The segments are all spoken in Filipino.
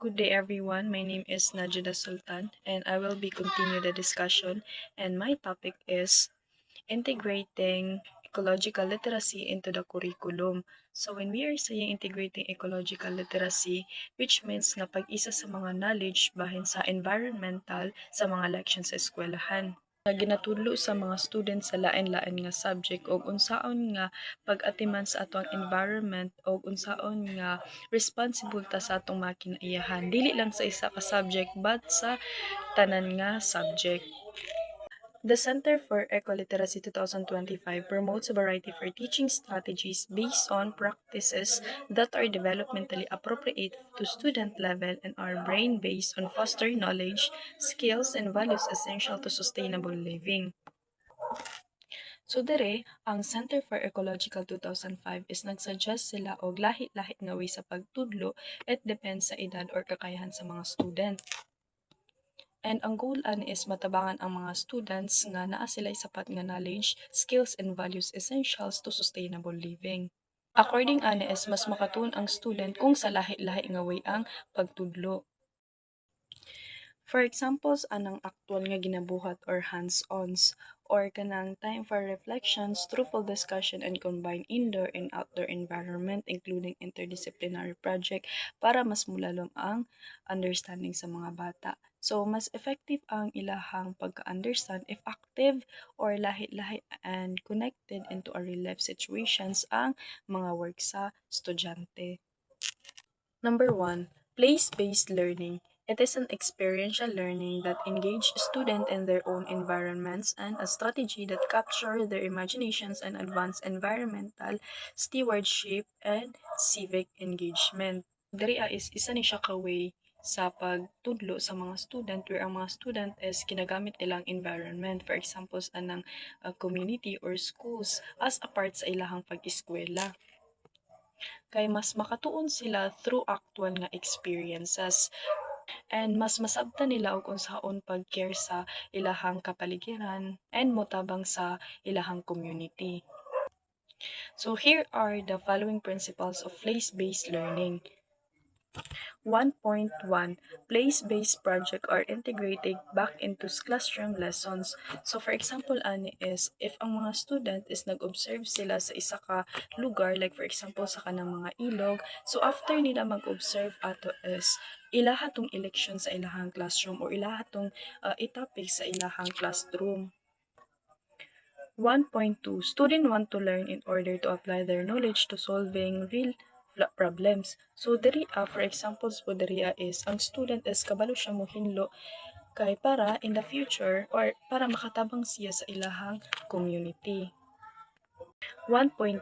Good day everyone. My name is Najida Sultan and I will be continue the discussion, and my topic is integrating ecological literacy into the curriculum. So when we are saying integrating ecological literacy, which means nga pag-isa sa mga knowledge bahin sa environmental sa mga lections sa eskwelahan nga ginatudlo sa mga students sa lain-lain nga subject og unsaon nga pag-atiman sa atong environment og unsaon nga responsible ta sa atong mga kinaiyahan dili lang sa isa ka subject but sa tanan nga subject. The Center for Ecoliteracy 2025 promotes a variety for teaching strategies based on practices that are developmentally appropriate to student level and are brain-based on fostering knowledge, skills, and values essential to sustainable living. So dere, ang Center for Ecological 2005 is nagsuggest sila og lahi-lahi nga way sa pagtudlo at depends sa edad or kakayahan sa mga student. And ang goal ani is matabangan ang mga students nga naa sila'y sapat nga knowledge, skills, and values essentials to sustainable living. According ani is mas makatuon ang student kung sa lahi-lahi nga way ang pagtudlo. For examples, anang actual nga ginabuhat or hands-ons or kanang time for reflections, truthful discussion, and combine indoor and outdoor environment including interdisciplinary project para mas mulalom ang understanding sa mga bata. So, mas effective ang ilahang pagka-understand if active or lahi-lahi and connected into a real-life situations ang mga work sa estudyante. Number 1, place-based learning. It is an experiential learning that engages students in their own environments and a strategy that captures their imaginations and advance environmental stewardship and civic engagement. Diri is isa ni siya ka way sa pagtudlo sa mga student where ang mga student is kinagamit ilang environment, for example anang community or schools as a part sa ilahang pag-eskwela kay mas makatuon sila through actual nga experiences and mas masabtan nila og unsaon pag-care sa ilahang kapaligiran and motabang sa ilahang community. So here are the following principles of place-based learning. 1.1 Place-based project are integrated back into classroom lessons. So for example ani is if ang mga student is nag-observe sila sa isa ka lugar like for example sa kanang mga ilog, so after nila mag-observe ato is ilaha tong election sa ilahang classroom or ilaha tong itopic sa ilahang classroom. 1.2 Student want to learn in order to apply their knowledge to solving real problems. So diri for examples po diri is ang student is kabalo siya mohinlo kay para in the future or para makatabang siya sa ilahang community. 1.3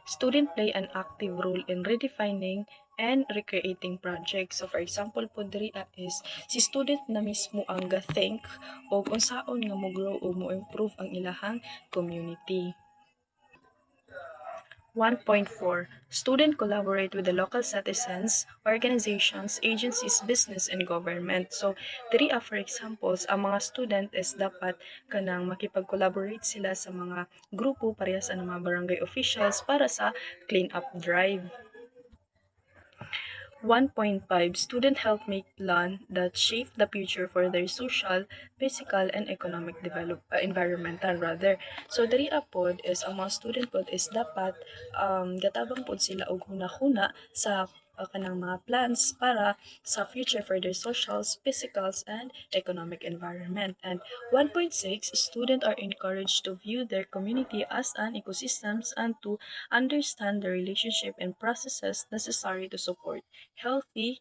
Student play an active role in redefining and recreating projects. So for example po diri is si student na mismo ang ga-think og unsaon nga mo grow o mo improve ang ilahang community. 1.4 Student collaborate with the local citizens, organizations, agencies, business, and government. So, diri for examples, ang mga student is dapat kanang makipag-collaborate sila sa mga grupo parehas sa mga barangay officials para sa clean up drive. 1.5 Student help make plan that shape the future for their social, physical, and economic environmental rather. So diri pod is ang mga student pod is dapat gatabang pod sila og hunahuna sa kanang mga plans para sa future for their socials, physicals, and economic environment. And 1.6 students are encouraged to view their community as an ecosystems and to understand the relationship and processes necessary to support healthy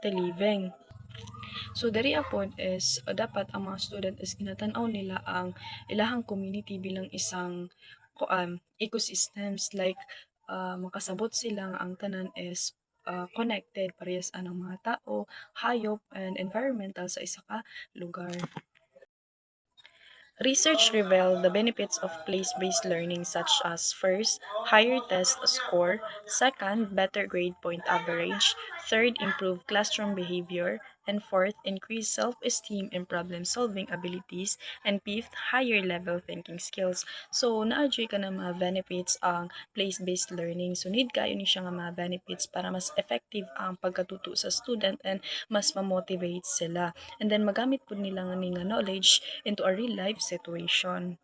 living. So diri apod is dapat ang mga student is ginatan-aw nila ang ilahang community bilang isang ecosystems like makasabot sila nga ang tanan is connected parehas anang mga tao, hayop, and environmental sa isa ka lugar. Research revealed the benefits of place-based learning such as first, higher test score, second, better grade point average, third, improved classroom behavior, And fourth, increased self-esteem and problem-solving abilities. And fifth, higher level thinking skills. So, na-enjoy ka ng mga benefits ang place-based learning. So, need kayo ni siya nga mga benefits para mas effective ang pagkatuto sa student and mas ma-motivate sila. And then, magamit po nila nga knowledge into a real-life situation.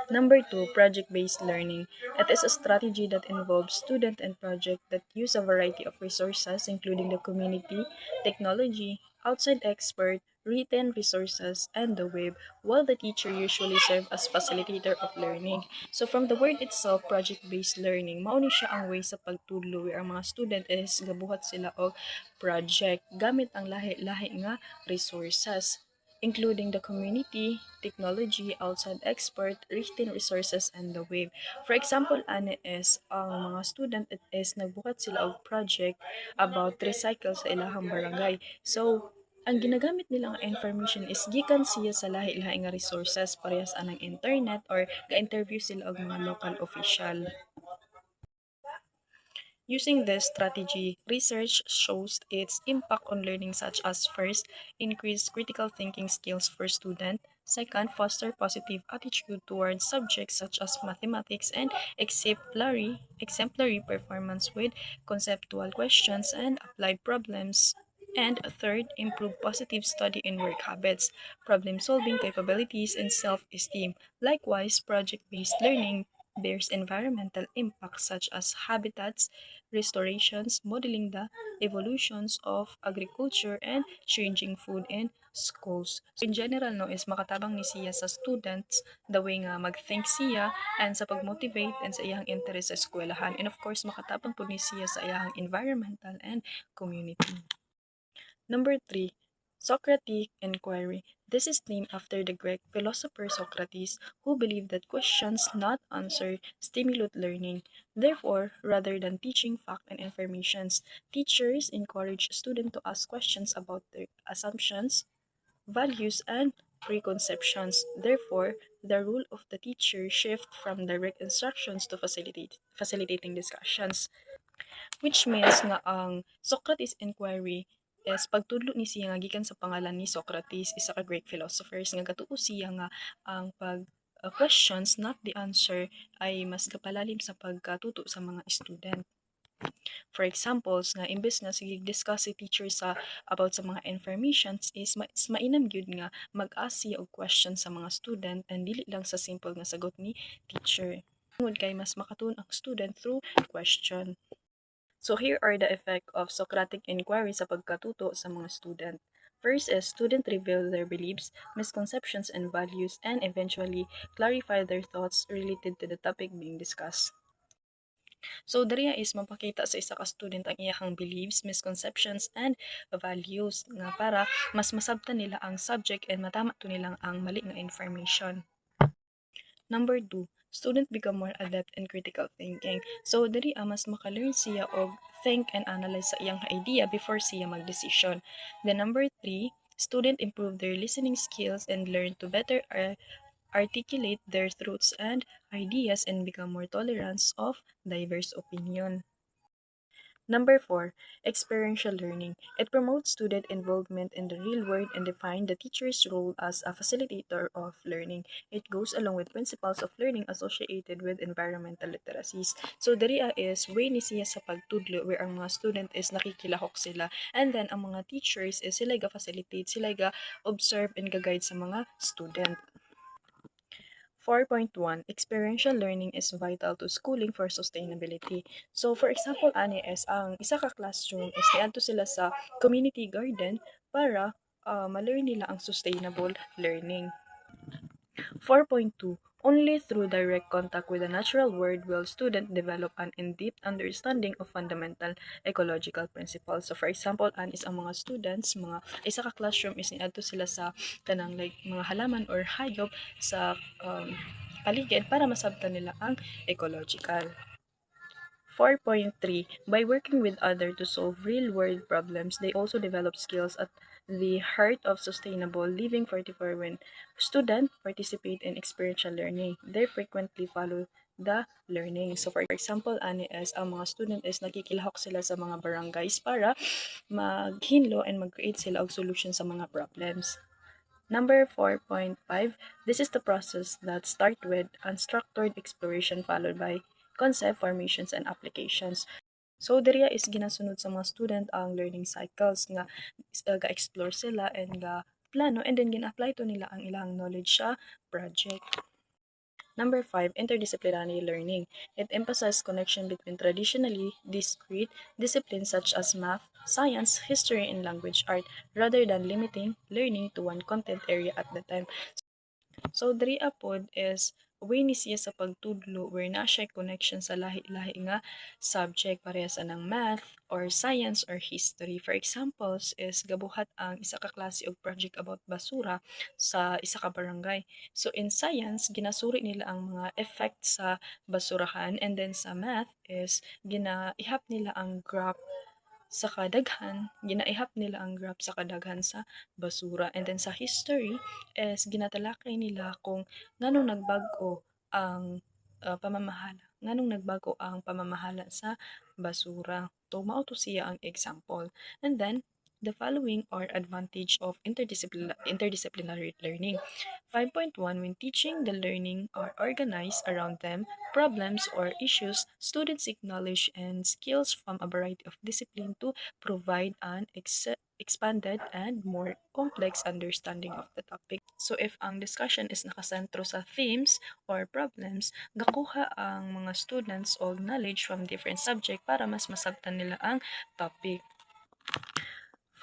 Number two, project-based learning. It is a strategy that involves student and project that use a variety of resources, including the community, technology, outside expert, written resources, and the web, while the teacher usually serve as facilitator of learning. So from the word itself, project-based learning, mauni siya ang way sa pagtudlo where ang mga student is gabuhat sila og project gamit ang lahi-lahi nga resources, including the community, technology, outside expert, written resources, and the web. For example, ane is, ang mga student it is nagbukat sila og project about recycle sa ilahang barangay. So, ang ginagamit nilang information is gikan siya sa lahi-lahi nga resources parehas anang internet or ga-interview sila og mga local official. Using this strategy, research shows its impact on learning such as first, increase critical thinking skills for students, second, foster positive attitude towards subjects such as mathematics and exemplary performance with conceptual questions and applied problems. And third, improve positive study and work habits, problem solving capabilities, and self esteem. Likewise, project based learning bears environmental impacts such as habitats, restorations, modeling the evolutions of agriculture and changing food in schools. So in general no is makatabang ni siya sa students the way nga mag-think siya and sa pag-motivate and sa iyang interest sa eskwelahan, and of course makatabang po ni siya sa iyang environmental and community. Number 3, Socratic inquiry. This is named after the Greek philosopher Socrates, who believed that questions, not answers, stimulate learning. Therefore, rather than teaching fact and informations, teachers encourage students to ask questions about their assumptions, values, and preconceptions. Therefore, the role of the teacher shifts from direct instructions to facilitating discussions. Which means nga ang Socrates inquiry is pagtudlo ni siya nga gikan sa pangalan ni Socrates, isa ka Greek philosophers nga gatuo siya nga ang pag questions not the answer ay mas kapalalim sa pagkatuto sa mga student. For examples nga imbes nga sige discuss si teacher sa about sa mga informations is mainam gyud nga mag-ask siya og question sa mga student and dili lang sa simple nga sagot ni teacher. Tungod kay mas makatun ang student through question. So here are the effect of Socratic inquiry sa pagkatuto sa mga student. First is student reveal their beliefs, misconceptions, and values, and eventually clarify their thoughts related to the topic being discussed. So dariya is mapakita sa isa ka student ang iyahang beliefs, misconceptions, and values nga para mas masabtan nila ang subject and matama to nilang ang mali nga information. Number 2, student become more adept in critical thinking. So, diri mas maka-learn siya og think and analyze sa iyang idea before siya mag-decision. Then number 3, student improve their listening skills and learn to better articulate their thoughts and ideas and become more tolerant of diverse opinion. Number 4, experiential learning. It promotes student involvement in the real world and defines the teacher's role as a facilitator of learning. It goes along with principles of learning associated with environmental literacies. So, dariya is way ni siya sa pagtudlo where ang mga student is nakikilahok sila. And then, ang mga teachers is sila ga-facilitate, sila ga-observe and ga-guide sa mga student. 4.1, experiential learning is vital to schooling for sustainability. So for example, ani is ang isa ka classroom is niadto sila sa community garden para ma-learn nila ang sustainable learning. 4.2, only through direct contact with the natural world will students develop an in-depth understanding of fundamental ecological principles. So for example, is ang mga students, mga isa ka classroom is niadto sila sa kanang like mga halaman or hayop sa paligid para masabtan nila ang ecological. 4.3, by working with others to solve real-world problems, they also develop skills at the heart of sustainable living. 44, when students participate in experiential learning, they frequently follow the learning. So for example, ani is ang mga student is nakikilahok sila sa mga barangays para maghinlo and mag-create sila og solution sa mga problems. Number 4.5, this is the process that start with unstructured exploration followed by concept formations and applications. So diriya is ginasunod sa mga student ang learning cycles nga ga-explore sila and ga plano and then gina-apply to nila ang ilang knowledge sa project. Number 5, interdisciplinary learning. It emphasizes connection between traditionally discrete disciplines such as math, science, history, and language art, rather than limiting learning to one content area at the time. So, diri apod is way ni siya sa pagtudlo where na siya connection sa lahi-lahi nga subject parehas anang math or science or history. For examples is gabuhat ang isa ka klase og project about basura sa isa ka barangay. So in science, ginasuri nila ang mga effect sa basurahan and then sa math is ginaihap nila ang graph sa kadaghan, ginaihap nila ang graph sa kadaghan sa basura. And then sa history is ginatalakay nila kung nganong nagbago ang pamamahala. Nganong nagbago ang pamamahala sa basura. So, mao to siya ang example. And then, the following are advantage of interdisciplinary learning. 5.1, when teaching, the learning are organized around them, problems or issues, students seek knowledge and skills from a variety of discipline to provide an expanded and more complex understanding of the topic. So if ang discussion is nakasentro sa themes or problems, gakuha ang mga students og knowledge from different subject para mas masabtan nila ang topic.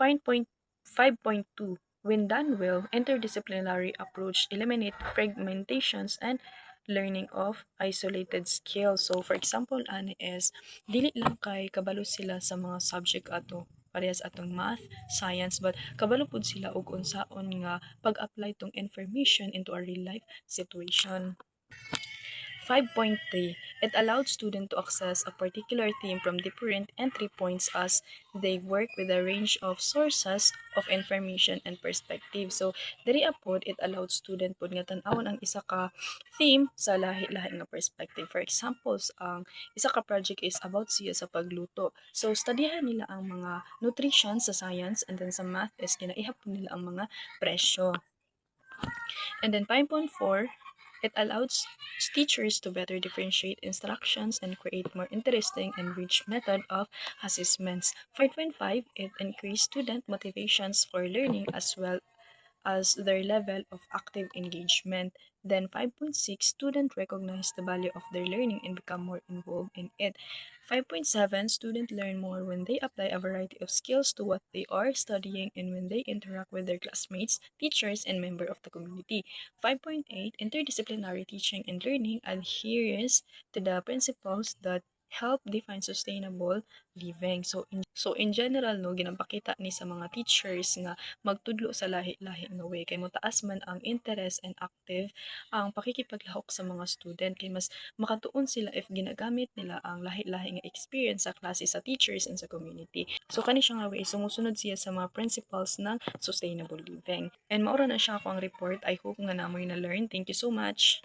Find point 5.2. When done well, interdisciplinary approach eliminate fragmentations and learning of isolated skills. So for example, ani is dili lang kay kabalo sila sa mga subject ato parehas atong math, science, but kabalo pud sila og unsaon nga pag-apply tong information into a real life situation. 5.3, it allowed students to access a particular theme from different entry points as they work with a range of sources of information and perspective. So, diri apod, it allowed student pod nga tan-awon ang isa ka theme sa lahi-lahi nga perspective. For examples, ang isa ka project is about siya sa pagluto. So, studyhan nila ang mga nutrition sa science and then sa math is ginaihap nila ang mga presyo. And then 5.4, it allows teachers to better differentiate instructions and create more interesting and rich method of assessments. 5.5, it increased student motivations for learning as well as their level of active engagement. Then 5.6, students recognize the value of their learning and become more involved in it. 5.7, students learn more when they apply a variety of skills to what they are studying and when they interact with their classmates, teachers, and members of the community. 5.8, interdisciplinary teaching and learning adheres to the principles that help define sustainable living. So in general no ginapakita ni sa mga teachers nga magtudlo sa lahi-lahi nga way kay motaas man ang interest and active ang pakikipaglahok sa mga student kay mas makatuon sila if ginagamit nila ang lahi-lahi nga experience sa klase sa teachers and sa community. So kani siya nga way sumusunod siya sa mga principles ng sustainable living. And maura na siya ako ang report. I hope nga namoy na learn. Thank you so much.